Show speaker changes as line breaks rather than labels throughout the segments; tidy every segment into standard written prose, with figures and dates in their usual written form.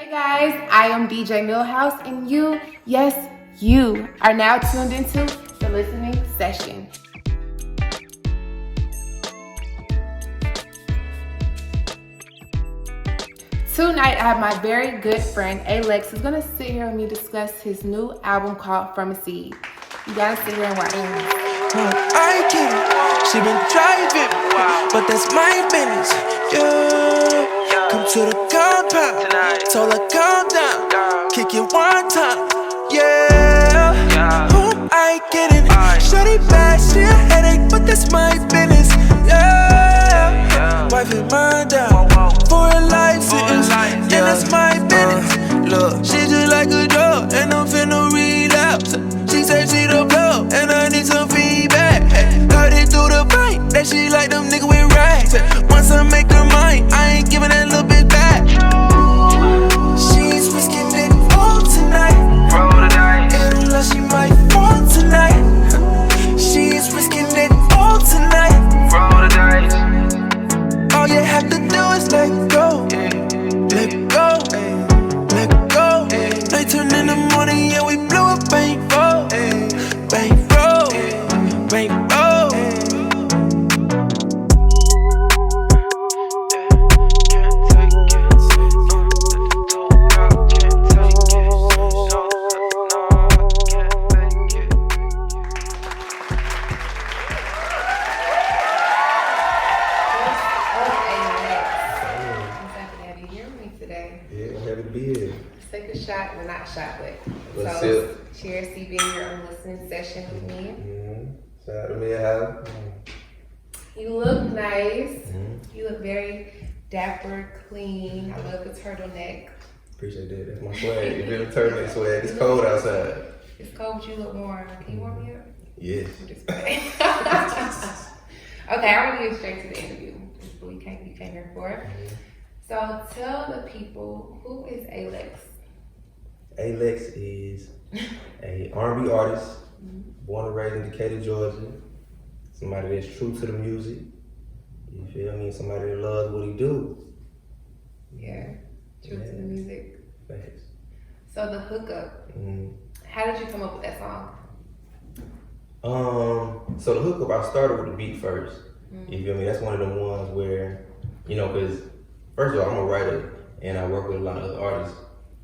Hey guys, I am DJ Milhouse, and you, yes, you are now tuned into the listening session. Tonight, I have my very good friend A-LEX who's gonna sit here with me discuss his new album called From a Seed. You gotta sit here and watch.
I get it. She been driving, but that's my business. Yeah. Come to the compound, told her calm down, kick it one time. Yeah. Who I get it? Shorty bad, she a headache, but that's my business. Yeah. Wife it mine down for a life sentence, and that's my business. Look, she just like a drug, and I'm finna relapse. She said she the plug, and I need some feedback. Heard it through the bite, that she like them niggas with racks. Once I make her mine, I ain't giving that little bitch back. She's risking it all tonight. And unless she might fall tonight. She's risking it all tonight. All you have to do is let go. Let go. Let go. Night turn in the morning, yeah, we blew a bankroll. Bankroll. Bankroll.
Take a shot, well not shot, but
so
cheers to you being here on the listening session with me.
Shout out to Milhouse.
You look nice. You look very dapper, clean. I love the turtleneck.
Appreciate that. That's my swag. You feel the turtleneck swag. It's cold outside. It's
cold, but you look warm. Can you warm me up?
Yes.
Okay, I want to get straight to the interview. This is what you came here for. So tell the people, who is A-LEX?
A-LEX is a R&B artist, born and raised in Decatur, Georgia. Somebody that's true to the music. You feel me? Somebody that loves what he do.
Yeah, true to the music.
Thanks.
So the hookup. How did you come up with that song?
So the hookup, I started with the beat first. You feel me? That's one of the ones where, because first of all, I'm a writer and I work with a lot of other artists.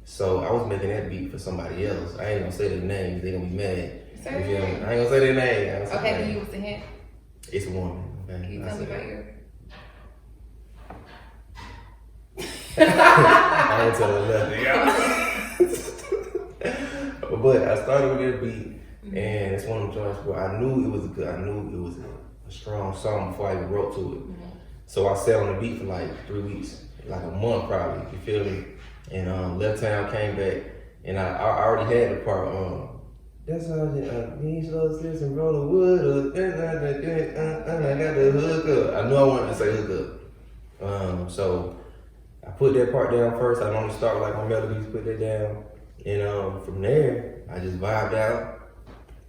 So I was making that beat for somebody else. I ain't gonna say their names, they gonna be mad.
Say
you feel me? I ain't gonna say their name.
Okay, can you use the hint?
It's a woman. Okay?
Can you tell me about your...
I ain't telling nothing. But I started with that beat and it's one of the joints where I knew it was good. I knew it was a strong song before I even wrote to it. So I sat on the beat for like 3 weeks, like a month probably, you feel me? And Left Town came back, and I already had the part, that's how me slow slips and roll the wood, I got the hook up. I knew I wanted to say hook up. So I put that part down first. I normally start with like my melodies, put that down. And from there, I just vibed out.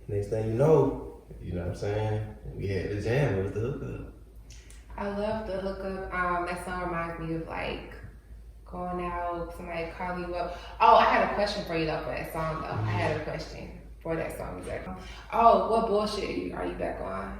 Next thing you know what I'm saying? We had the jam, it was the hookup.
I love the hookup. That song reminds me of like going out, somebody call you up. Oh, I had a question for you though for that song though. I had a question for that song exactly. Oh, what bullshit are you back on?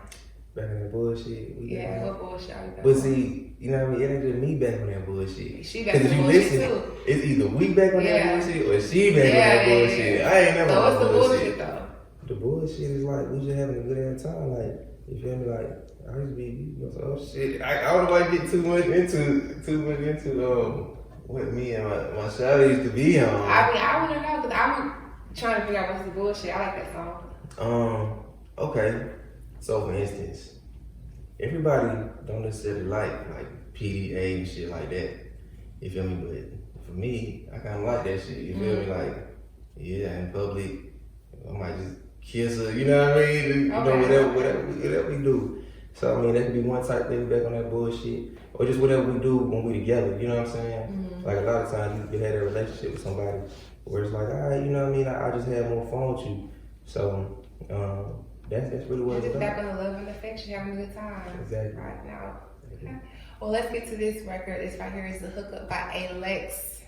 Back on that bullshit?
What bullshit are you back on?
But see, you know what I mean? It ain't just me back on that bullshit.
She back on that bullshit too.
It's either we back on that bullshit or she back on that bullshit. I ain't never
on that bullshit. So what's the bullshit
though? The bullshit is like, we just having a good ass time. Like, you feel me? Like, I used to be, oh shit. I don't want to get too much into what me and my shawty used to be on.
I mean, I want to know because I'm trying to figure out what's the bullshit. I like that song.
Okay. So for instance, everybody don't necessarily like PDA and shit like that. You feel me? But for me, I kind of like that shit. You feel me? Like, yeah, in public, I might just kiss her. You know what I mean? You know, whatever we do. So I mean, that could be one type thing back on that bullshit, or just whatever we do when we together. You know what I'm saying? Like a lot of times you can have a relationship with somebody where it's like, all right, you know what I mean? I just have more fun with you. So that's really what it's about.
Back on the love and affection, having a good time.
Exactly.
Right now. Okay. Well, let's get to this record. This right here is the hookup by A-LEX.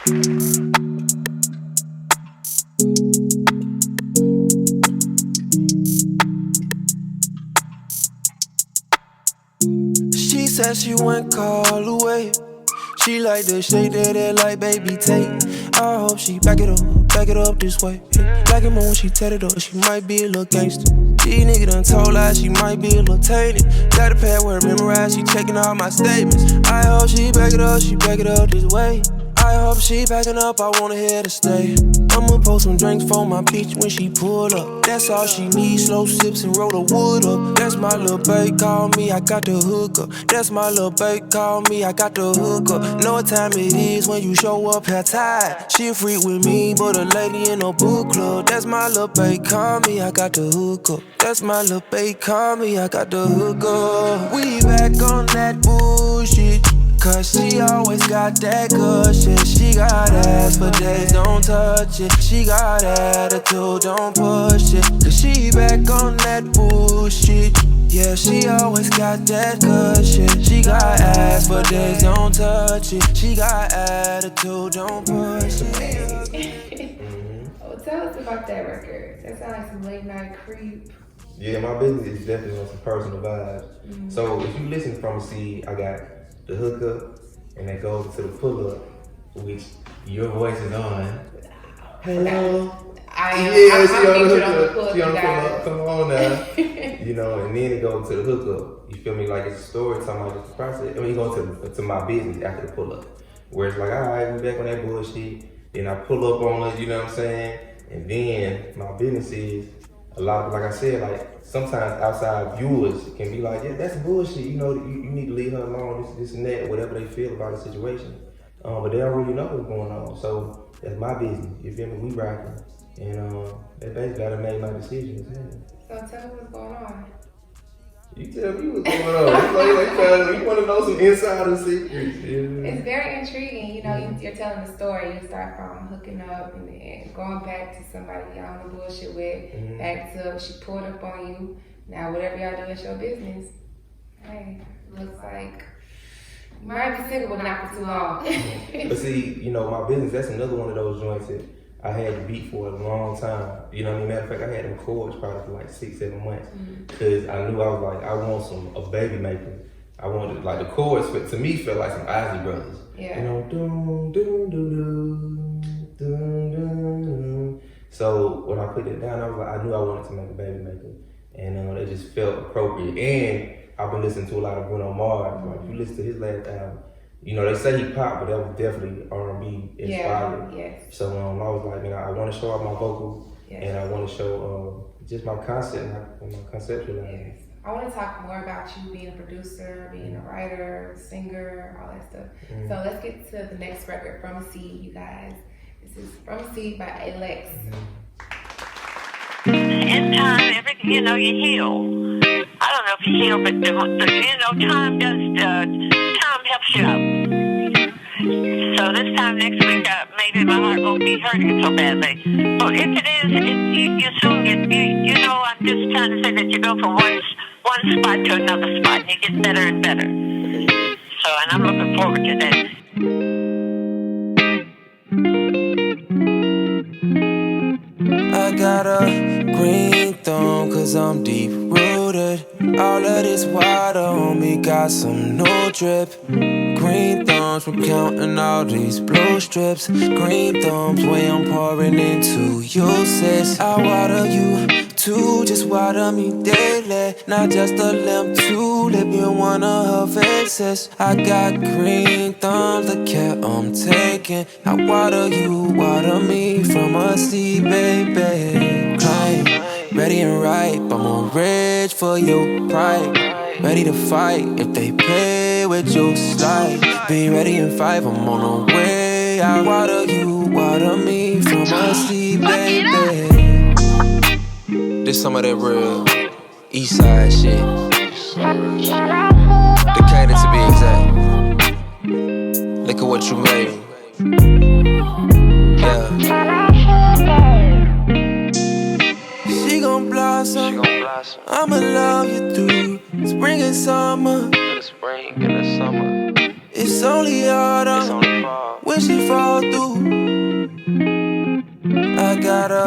She said she went call away. She like to shake that like baby tape. I hope she back it up this way. Like it more when she tat it up, she might be a little gangster. These niggas done told lies, she might be a little tainted. Got a pad where memorized, she checking all my statements. I hope she back it up this way. I hope she backing up, I want her to stay. I'ma pour some drinks for my peach when she pull up. That's all she needs, slow sips and roll the wood up. That's my little babe, call me, I got the hook up. That's my little babe, call me, I got the hook up. Know what time it is when you show up hair tied. She a freak with me, but a lady in a book club. That's my little babe, call me, I got the hook up. That's my little babe, call me, I got the hook up. We back on that bullshit. Cause she always got that good shit. She got ass for days, don't touch it. She got attitude, don't push it. Cause she back on that bullshit. Yeah, she always got that good shit. She got ass for days, don't touch it. She got attitude, don't push it.
Oh, tell us about that record. That sounds like some late night creep.
Yeah, my business is definitely on some personal vibes. So if you listen from C, I got the hookup, and that goes to the pull-up, which your voice is on. Hello.
I'm
she on the hookup.
pull-up.
She on the pull-up. Come on now. You know, and then it goes to the hookup. You feel me? Like it's a story talking about just the process. I mean, you go to my business after the pull-up, where it's like, all right, we back on that bullshit. Then I pull up on her, you know what I'm saying? And then my business is a lot, like I said, like sometimes outside viewers can be like, yeah, that's bullshit. You know, you need to leave her alone, this and that, whatever they feel about the situation. But they don't really know what's going on. So that's my business. You feel me? We rocking. And they basically gotta make my decisions. Yeah.
So tell me what's going on.
You tell me what's going on. You want to know some insider secrets. Yeah.
It's very intriguing. You know, you're telling the story. You start from hooking up and then going back to somebody y'all on the bullshit with, back to she pulled up on you. Now whatever y'all do is your business. Hey, looks like you might be single but not for too long.
But see, you know, my business, that's another one of those joints that I had to beat for a long time. You know what I mean? Matter of fact, I had them chords probably for like 6-7 months. Cause I knew I was like, I want a baby maker. I wanted, like the chords to me felt like some Ozzy Brothers.
Yeah.
You know, doom, doom, doom, doom, doom, doom. So when I put it down, I knew I wanted to make a baby maker. And it just felt appropriate. And I've been listening to a lot of Bruno Mars. Like if you listen to his last album, you know, they say he pop, but that was definitely R&B inspired.
Yeah, yes.
So I was like, man, I want to show off my vocals, and I want to show just my concept, my conceptualizing.
Yes. I want to talk more about you being a producer, being a writer, singer, all that stuff. So let's get to the next record, From C, you guys. This is From C by A-LEX.
In time, everything, you know, you heal. I don't know if you heal, but you know, time helps you out. So this time next week, maybe my heart won't be hurting so badly. But if it is, you soon get, you know, I'm just trying to say that you go from one spot to another spot, and you get better and better. So, and I'm looking forward to that.
I got a green thumb cause I'm deep rooted. All of this water on me got some no drip. Green thumbs from counting all these blue strips. Green thumbs way I'm pouring into you, sis. I water you too, just water me daily. Not just a limb tulip in one of her faces. I got green thumbs, the care I'm taking. I water you, water me from a seed, baby. Climb, ready and ripe, I'ma rage for your pride. Ready to fight if they play with your slide. Be ready in 5, I'm on the way. I water you, water me from a seed, baby. This some of that real east side shit. Decatur to be exact. Look at what you made. Yeah. She gon' blossom. I'ma love you through spring and summer. It's only autumn when she fall through. I got a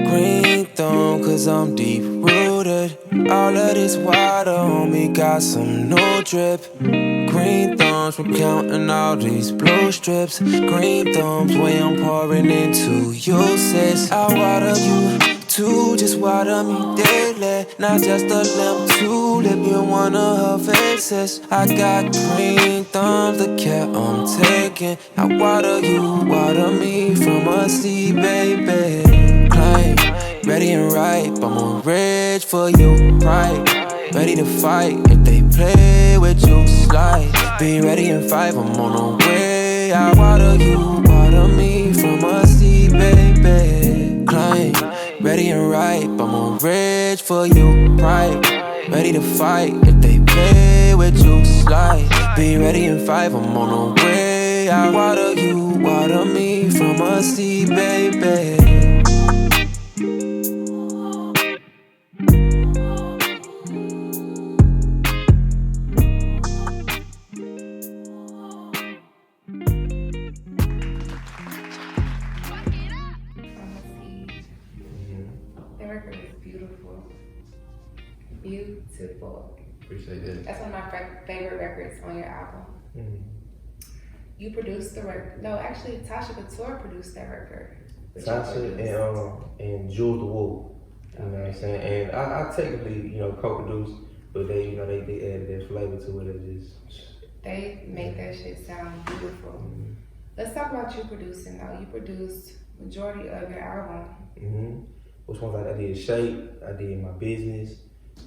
green thumb cause I'm deep rooted. All of this water on me got some no drip. Green thumbs from counting all these blue strips. Green thumbs way I'm pouring into you, sis. I water you too, just water me daily. Not just a limp tulip in one of her faces. I got green thumbs, the care I'm taking. I water you, water me from a seed, baby. Claim, ready and ripe, I'ma rage for you, right? Ready to fight if they play with you, slide. Be ready and fight, I'm on the way. I water you, water me from a seed, baby. Claim, ready and ripe, I'ma rage for you, right? Ready to fight if they play with you, slide. Be ready and fight, I'm on the way. I water you, water me from a seed, baby.
The record is beautiful. Beautiful.
Appreciate that.
That's one of my favorite records on your album.
Mm-hmm.
You produced the record. No, actually, Tasha Couture produced that record.
Tasha and Jules the Wolf. You know what I'm saying? And I technically, co-produced, but they added their flavor to it. It just
They make that shit sound beautiful.
Mm-hmm.
Let's talk about you producing though. You produced majority of your album.
Mm-hmm. Which ones I did? Shape. I did My Business.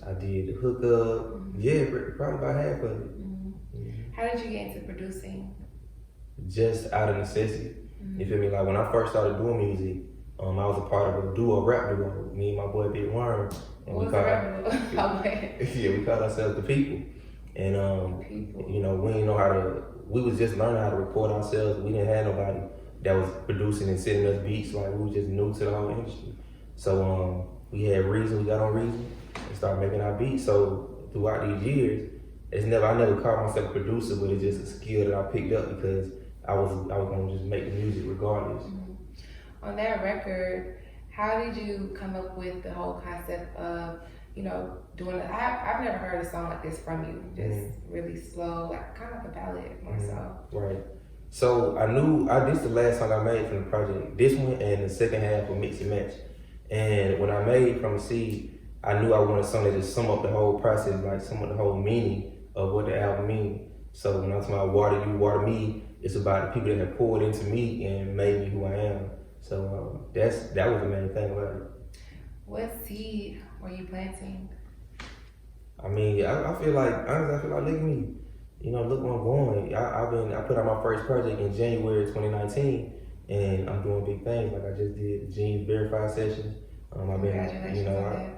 I did The Hookup.
Mm-hmm.
Yeah, probably about half of it.
Mm-hmm.
Mm-hmm.
How did you get into producing?
Just out of necessity.
Mm-hmm.
You feel me? Like when I first started doing music, I was a part of a rap duo. Me and my boy Big Worm. And
What was the rap duo?
yeah, we called ourselves The People. And
People.
we didn't know how to. We was just learning how to record ourselves. We didn't have nobody that was producing and sending us beats. Like we was just new to the whole industry. So we had Reason. We got on Reason and started making our beats. So throughout these years, I never called myself a producer, but it's just a skill that I picked up because I was gonna just make the music regardless.
Mm-hmm. On that record, how did you come up with the whole concept of, doing it? I've never heard a song like this from you. Just really slow, like kind of like a ballad more so.
Right. So I knew this the last song I made from the project. This one and the second half of Mix and Match. And when I made From the Seed, I knew I wanted something that just sum up the whole process, like sum up the whole meaning of what the album means. So when I'm talking about water you, water me, it's about the people that have poured into me and made me who I am. So that was the main thing about it.
What seed were you planting?
I mean, I feel like, honestly, look at me. Look where I'm going. I put out my first project in January 2019, and I'm doing big things. Like I just did the Jeans Verified sessions. I've been,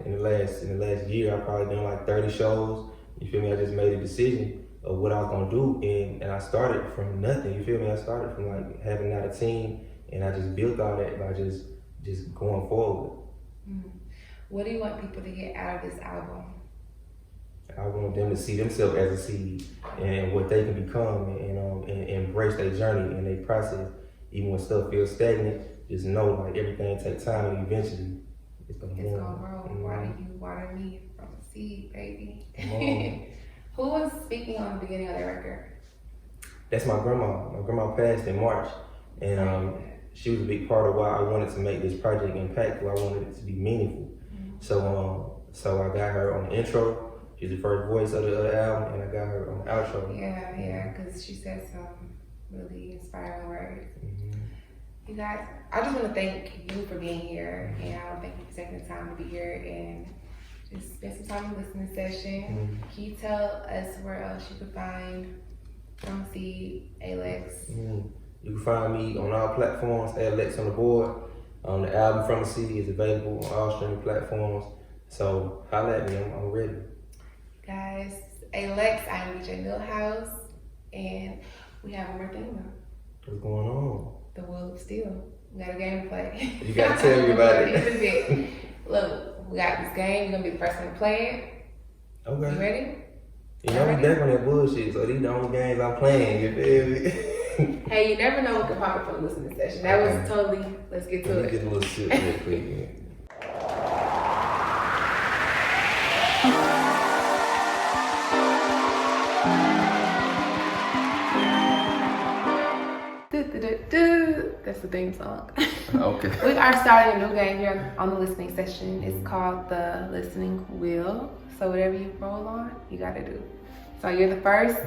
in the last year, I've probably done like 30 shows. You feel me? I just made a decision of what I was gonna do, and I started from nothing. You feel me? I started from like having not a team, and I just built all that by just going forward.
Mm-hmm. What do you want people to get out of this album?
I want them to see themselves as a seed and what they can become, and embrace their journey and their process. Even when stuff feels stagnant, just know like everything takes time, and eventually it's gonna grow.
Mm-hmm. Water you, water me from a seed, baby.
Mm-hmm.
Who was speaking on the beginning of the record?
That's my grandma. My grandma passed in March, and she was a big part of why I wanted to make this project impactful. I wanted it to be meaningful. Mm-hmm. So I got her on the intro. She's the first voice of the album, and I got her on the outro.
Yeah, because she said some really inspiring words.
Mm-hmm.
You guys, I just want to thank you for being here, and I want to thank you for taking the time to be here and just spend some time in the listening session.
Mm-hmm.
Can you tell us where else you can find From the Seed, A-LEX?
Mm-hmm. You can find me on all platforms, A-LEX on the board. The album From the Seed is available on all streaming platforms. So holla at me, I'm ready.
Guys, A-LEX, I am DJ Milhouse, and we have one more thing though.
What's going on?
The Wheel of Steel. We got a game to play.
You gotta tell me about it.
Look, we got this game. You're gonna be the first one to play it.
Okay.
You ready?
You know, I'm back on that bullshit, so these the only games I'm playing, you feel me?
Hey, you never know what could pop up from the listening session. That was totally, let's get to
Let me
it.
get a little sip real quick.
That's the theme song.
Okay.
We are starting a new game here on the listening session. It's called the listening wheel. So whatever you roll on, you gotta do. So you're the first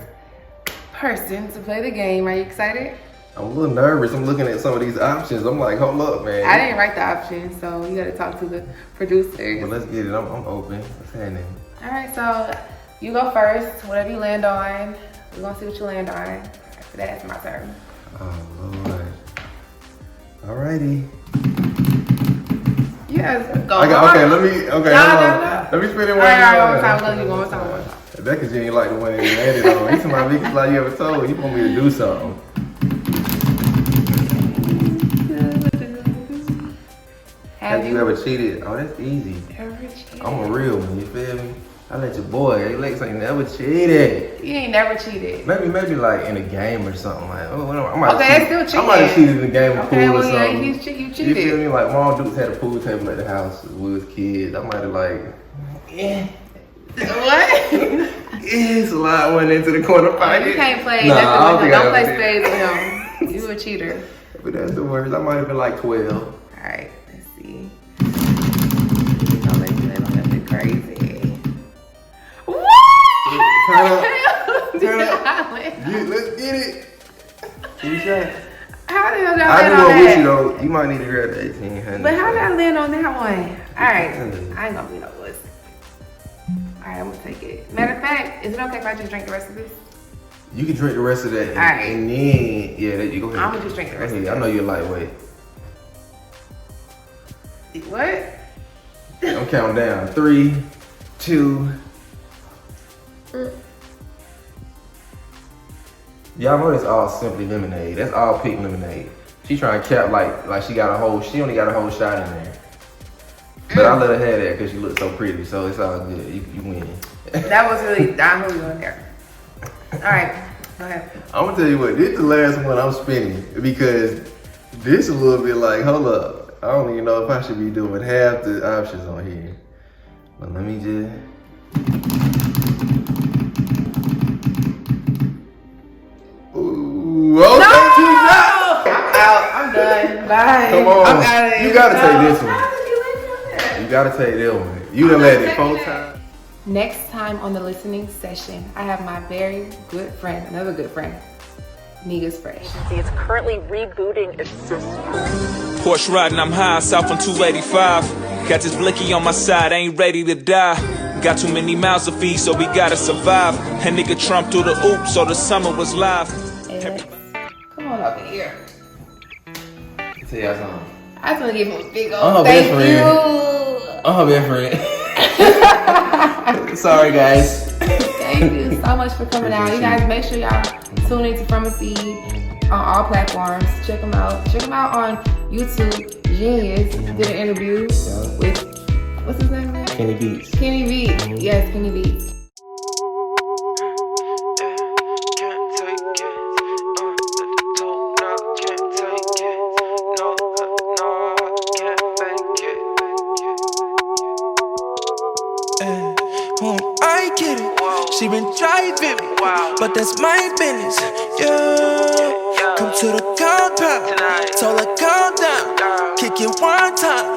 person to play the game. Are you excited?
I'm a little nervous. I'm looking at some of these options. I'm like, hold up, man.
I didn't write the options, so you gotta talk to the producers.
Well, let's get it. I'm open. What's happening?
All right, so you go first. Whatever you land on, we're gonna see what you land on. After that, it's my turn.
Oh, Lord. Alrighty.
Yes, go.
Okay, let me spin it one
Alright,
time.
one more time.
That cause you ain't like the one that you landed on. He's my biggest lie you ever told. He want me to do something. Have you ever cheated? Oh, that's easy.
Ever cheated?
I'm a real one, you feel me? I let your boy, A-LEX ain't never cheated.
You ain't never cheated.
Maybe like in a game or something like.
That's still cheating.
I might have cheated in a game of pool or something.
You cheated.
You feel me? Like Mom Dukes had a pool table at the house with kids. I might have like,
What?
slide one into the corner pocket.
You can't play.
Nah,
Don't play spades with him. You a cheater.
But that's the worst. I might have been like 12.
All right, let's see. Don't let me live on that bit crazy.
Turn up. Let's get it. You shot.
How did I land
I
on
do
that?
with you though. You might need to grab the 1800.
But how did I land on that one? All right, I ain't gonna be no wuss. All right, I'm gonna take it. Matter of fact, is it okay if I just drink the rest of this?
You can drink the rest of that.
All right.
And then, you go ahead.
I'm gonna just drink the rest of
I know you're lightweight.
What?
I'm counting down. 3, 2. Y'all know that's all Simply Lemonade. That's all pink lemonade. She trying to cap like she got a whole. She only got a whole shot in there. But I let her have that because she looks so pretty. So it's all good. You win.
That was really. I'm really on there. All right, go ahead.
I'm gonna tell you what. This is the last one I'm spinning because this a little bit like. Hold up. I don't even know if I should be doing half the options on here. But let me just. Ooh, okay,
No! I'm out. I'm done. Bye.
Come on.
I'm out of here.
You gotta take this one.
How did you land on that?
You gotta take that one. You done let it 4 times.
Next time on the listening session, I have my very good friend, another good friend, Niggas Fresh.
It's currently rebooting its system.
Porsche riding, I'm high, south on 285. Got this blicky on my side, ain't ready to die. Got too many mouths to feed, so we gotta survive. And nigga Trump through the oop, so the summer was live.
A-LEX, come on over here.
Tell y'all something.
I just want to give him a big
I'm her
old
best
thank
friend.
you.
I'm her best friend. Sorry, guys.
Thank you so much for coming out. You guys, make sure y'all tune into From a Seed on all platforms. Check them out. Check them out on YouTube. Genius did an interview with, what's his name again?
Kenny Beats.
Kenny Beats. Yes, Kenny Beats.
I get it. She been driving me, but that's my business. Yeah, come to the compound. Told her calm down, kick it one time.